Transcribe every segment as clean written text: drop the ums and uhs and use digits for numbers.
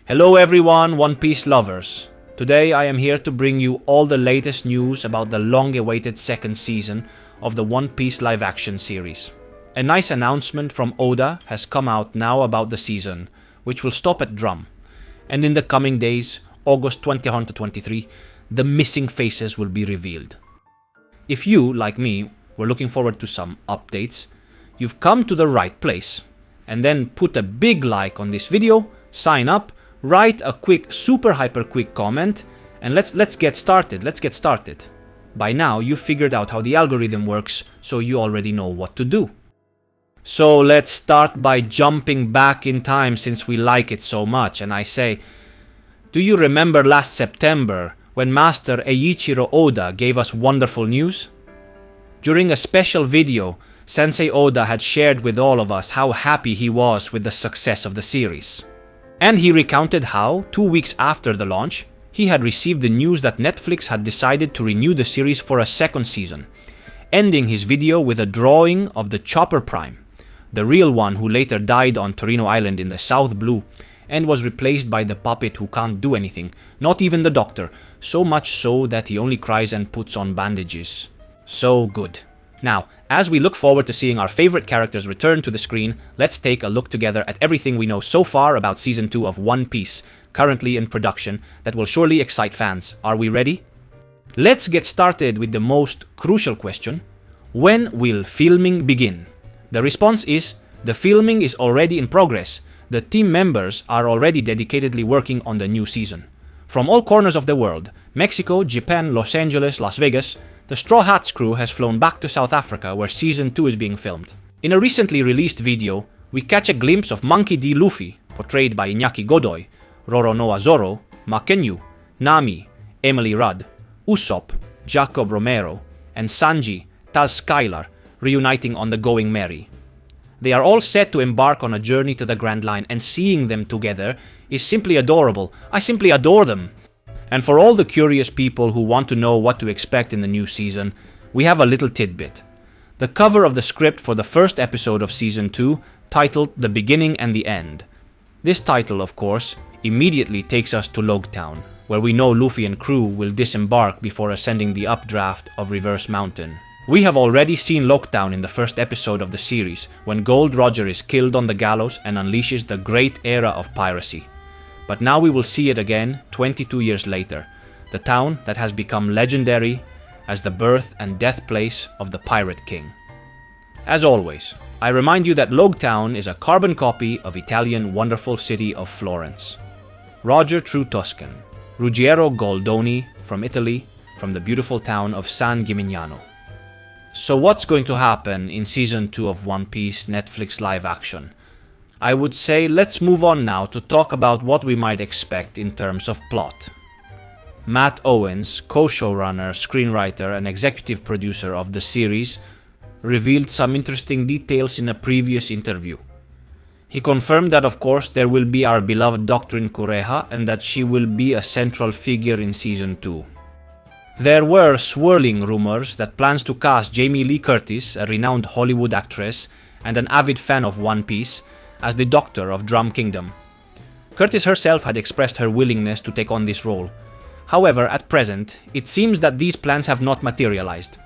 Hello everyone, One Piece lovers. Today I am here to bring you all the latest news about the long-awaited second season of the One Piece live-action series. A nice announcement from Oda has come out now about the season, which will stop at Drum. And in the coming days, August 2023, the missing faces will be revealed. If you, like me, were looking forward to some updates, you've come to the right place. And then put a big like on this video, sign up, write a quick, super hyper quick comment, and let's get started. By now, you've figured out how the algorithm works, so you already know what to do. So let's start by jumping back in time since we like it so much, and I say, do you remember last September when Master Eiichiro Oda gave us wonderful news? During a special video, Sensei Oda had shared with all of us how happy he was with the success of the series. And he recounted how, 2 weeks after the launch, he had received the news that Netflix had decided to renew the series for a second season, ending his video with a drawing of the Chopper Prime, the real one who later died on Torino Island in the South Blue, and was replaced by the puppet who can't do anything, not even the doctor, so much so that he only cries and puts on bandages. So good. Now, as we look forward to seeing our favorite characters return to the screen, let's take a look together at everything we know so far about Season 2 of One Piece, currently in production, that will surely excite fans. Are we ready? Let's get started with the most crucial question. When will filming begin? The response is, the filming is already in progress. The team members are already dedicatedly working on the new season. From all corners of the world, Mexico, Japan, Los Angeles, Las Vegas, the Straw Hats crew has flown back to South Africa where Season 2 is being filmed. In a recently released video, we catch a glimpse of Monkey D. Luffy, portrayed by Iñaki Godoy, Roronoa Zoro, Makenyu, Nami, Emily Rudd, Usopp, Jacob Romero, and Sanji, Taz Skylar, reuniting on the Going Merry. They are all set to embark on a journey to the Grand Line, and seeing them together is simply adorable. I simply adore them. And for all the curious people who want to know what to expect in the new season, we have a little tidbit. The cover of the script for the first episode of Season 2, titled The Beginning and the End. This title, of course, immediately takes us to Logtown, where we know Luffy and crew will disembark before ascending the updraft of Reverse Mountain. We have already seen Logtown in the first episode of the series, when Gold Roger is killed on the gallows and unleashes the great era of piracy. But now we will see it again 22 years later, the town that has become legendary as the birth and death place of the Pirate King. As always, I remind you that Logtown is a carbon copy of Italian wonderful city of Florence. Roger True Tuscan, Ruggiero Goldoni from Italy, from the beautiful town of San Gimignano. So what's going to happen in Season 2 of One Piece Netflix live action? I would say let's move on now to talk about what we might expect in terms of plot. Matt Owens, co-showrunner, screenwriter and executive producer of the series, revealed some interesting details in a previous interview. He confirmed that of course there will be our beloved Doctrine Kureha and that she will be a central figure in Season 2. There were swirling rumors that plans to cast Jamie Lee Curtis, a renowned Hollywood actress and an avid fan of One Piece, as the Doctor of Drum Kingdom. Curtis herself had expressed her willingness to take on this role. However, at present, it seems that these plans have not materialized.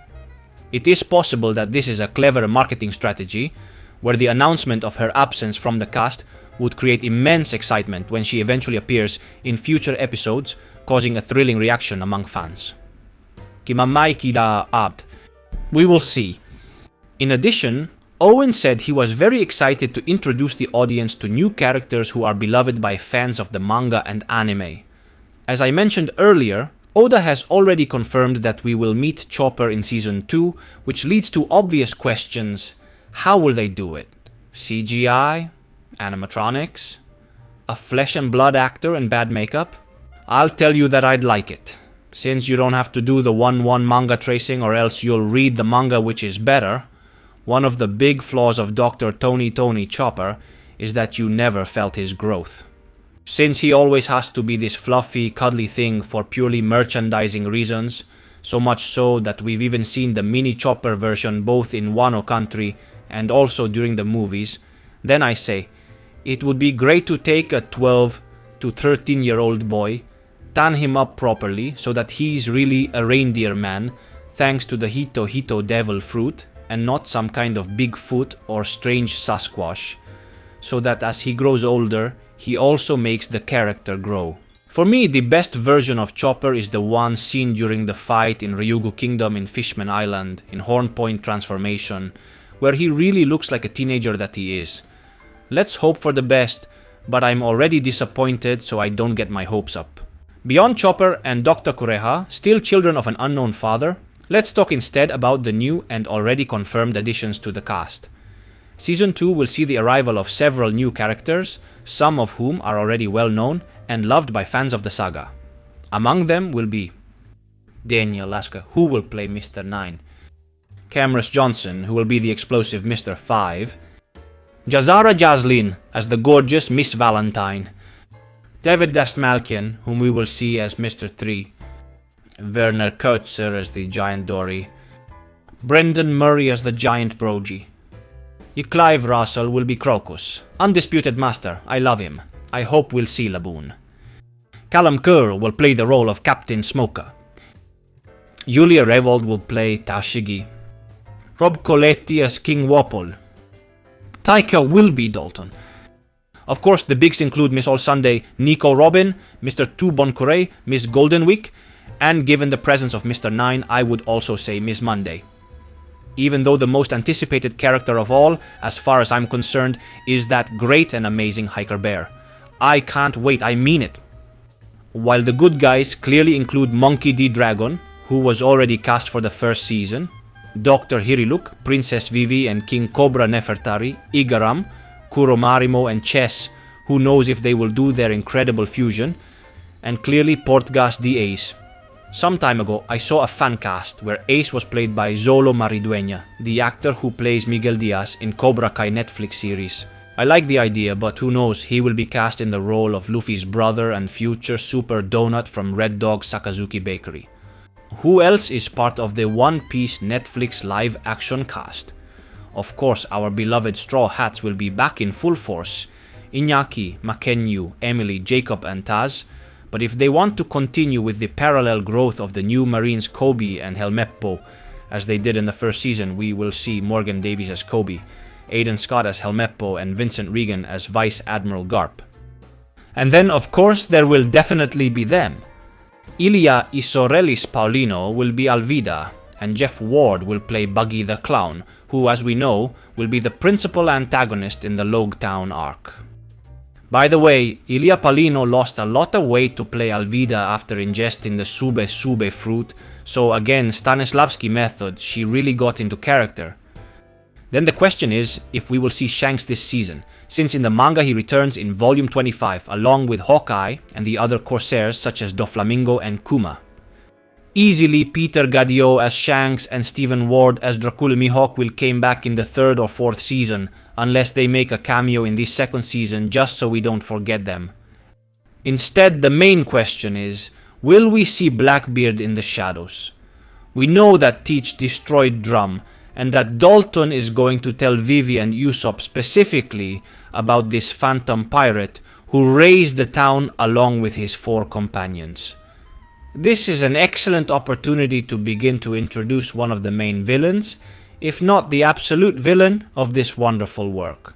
It is possible that this is a clever marketing strategy, where the announcement of her absence from the cast would create immense excitement when she eventually appears in future episodes, causing a thrilling reaction among fans. We will see. In addition, Owen said he was very excited to introduce the audience to new characters who are beloved by fans of the manga and anime. As I mentioned earlier, Oda has already confirmed that we will meet Chopper in Season 2, which leads to obvious questions. How will they do it? CGI? Animatronics? A flesh and blood actor in bad makeup? I'll tell you that I'd like it. Since you don't have to do the 1-1 manga tracing or else you'll read the manga, which is better. One of the big flaws of Dr. Tony Chopper is that you never felt his growth. Since he always has to be this fluffy, cuddly thing for purely merchandising reasons, so much so that we've even seen the mini Chopper version both in Wano Country and also during the movies, then I say, it would be great to take a 12, to 13-year-old boy, tan him up properly so that he's really a reindeer man thanks to the Hito Hito devil fruit and not some kind of Bigfoot or strange Sasquatch, so that as he grows older, he also makes the character grow. For me, the best version of Chopper is the one seen during the fight in Ryugu Kingdom in Fishman Island in Hornpoint Transformation, where he really looks like a teenager that he is. Let's hope for the best, but I'm already disappointed, so I don't get my hopes up. Beyond Chopper and Dr. Kureha, still children of an unknown father, let's talk instead about the new and already confirmed additions to the cast. Season 2 will see the arrival of several new characters, some of whom are already well known and loved by fans of the saga. Among them will be Daniel Laska, who will play Mr. 9, Cameron Johnson, who will be the explosive Mr. 5, Jazara Jaslin as the gorgeous Miss Valentine, David Dastmalkian, whom we will see as Mr. 3, Werner Kurtzer as the Giant Dory, Brendan Murray as the Giant Brogy. Clive Russell will be Crocus, undisputed master, I love him. I hope we'll see Laboon. Callum Kerr will play the role of Captain Smoker. Julia Revold will play Tashigi. Rob Coletti as King Wapol. Taika will be Dalton. Of course, the bigs include Miss All Sunday Nico Robin, Mr. Tu Bon Corey, Miss Goldenwick, and given the presence of Mr. 9, I would also say Miss Monday. Even though the most anticipated character of all, as far as I'm concerned, is that great and amazing Hiker Bear. I can't wait, I mean it. While the good guys clearly include Monkey D. Dragon, who was already cast for the first season, Dr. Hiriluk, Princess Vivi and King Cobra Nefertari, Igaram, Kuro Marimo and Chess, who knows if they will do their incredible fusion, and clearly Portgas the Ace. Some time ago, I saw a fan cast where Ace was played by Zolo Maridueña, the actor who plays Miguel Diaz in Cobra Kai Netflix series. I like the idea, but who knows, he will be cast in the role of Luffy's brother and future Super Donut from Red Dog Sakazuki Bakery. Who else is part of the One Piece Netflix live action cast? Of course, our beloved Straw Hats will be back in full force. Iñaki, Makenyu, Emily, Jacob and Taz. But if they want to continue with the parallel growth of the new Marines Kobe and Helmeppo, as they did in the first season, we will see Morgan Davies as Kobe, Aidan Scott as Helmeppo and Vincent Regan as Vice Admiral Garp. And then of course there will definitely be them. Ilya Isorelis Paulino will be Alvida, and Jeff Ward will play Buggy the Clown, who as we know will be the principal antagonist in the Logtown arc. By the way, Ilya Paulino lost a lot of weight to play Alvida after ingesting the Sube fruit, so again Stanislavski method, she really got into character. Then the question is if we will see Shanks this season, since in the manga he returns in volume 25 along with Hawkeye and the other Corsairs such as Doflamingo and Kuma. Easily Peter Gadio as Shanks and Stephen Ward as Dracula Mihawk will came back in the 3rd or 4th season, unless they make a cameo in this 2nd season just so we don't forget them. Instead, the main question is, will we see Blackbeard in the shadows? We know that Teach destroyed Drum, and that Dalton is going to tell Vivi and Usopp specifically about this phantom pirate who razed the town along with his 4 companions. This is an excellent opportunity to begin to introduce one of the main villains, if not the absolute villain of this wonderful work.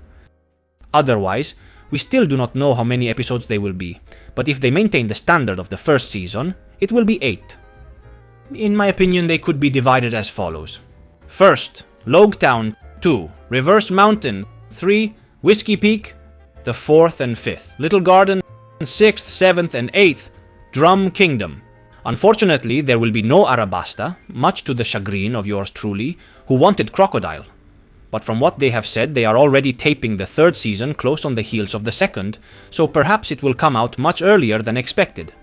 Otherwise, we still do not know how many episodes they will be, but if they maintain the standard of the first season, it will be 8. In my opinion, they could be divided as follows. First, Logtown, 2, Reverse Mountain, 3, Whiskey Peak, the 4th and 5th, Little Garden, 6th, 7th and 8th, Drum Kingdom. Unfortunately, there will be no Arabasta, much to the chagrin of yours truly, who wanted Crocodile. But from what they have said, they are already taping the 3rd season close on the heels of the 2nd, so perhaps it will come out much earlier than expected.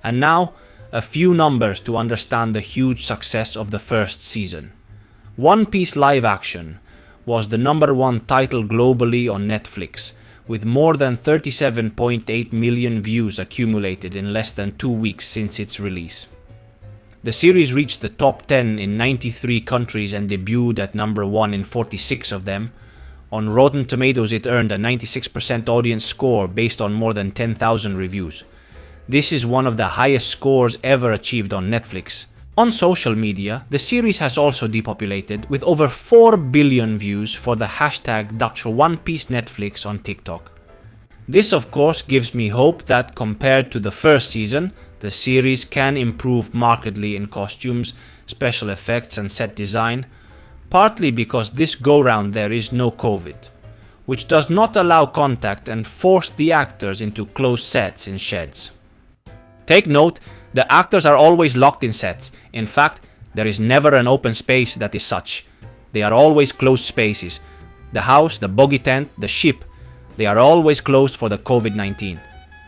And now, a few numbers to understand the huge success of the 1st season. One Piece live action was the #1 title globally on Netflix, with more than 37.8 million views accumulated in less than 2 weeks since its release. The series reached the top 10 in 93 countries and debuted at #1 in 46 of them, On Rotten Tomatoes, it earned a 96% audience score based on more than 10,000 reviews. This is one of the highest scores ever achieved on Netflix. On social media, the series has also depopulated, with over 4 billion views for the hashtag Dutch One Piece Netflix on TikTok. This of course gives me hope that compared to the first season, the series can improve markedly in costumes, special effects and set design, partly because this go-round there is no COVID, which does not allow contact and force the actors into closed sets in sheds. Take note, the actors are always locked in sets. In fact, there is never an open space that is such. They are always closed spaces. The house, the bogey tent, the ship, they are always closed for the COVID-19.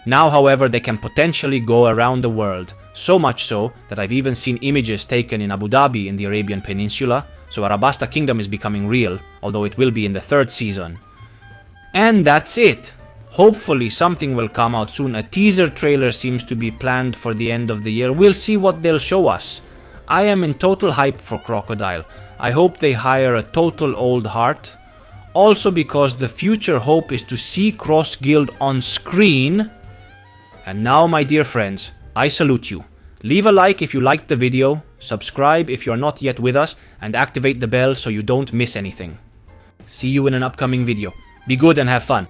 Now, however, they can potentially go around the world, so much so that I've even seen images taken in Abu Dhabi in the Arabian Peninsula, so Arabasta Kingdom is becoming real, although it will be in the 3rd season. And that's it! Hopefully something will come out soon. A teaser trailer seems to be planned for the end of the year. We'll see what they'll show us. I am in total hype for Crocodile. I hope they hire a total old heart. Also because the future hope is to see Cross Guild on screen. And now, my dear friends, I salute you. Leave a like if you liked the video, subscribe if you're not yet with us, and activate the bell so you don't miss anything. See you in an upcoming video. Be good and have fun.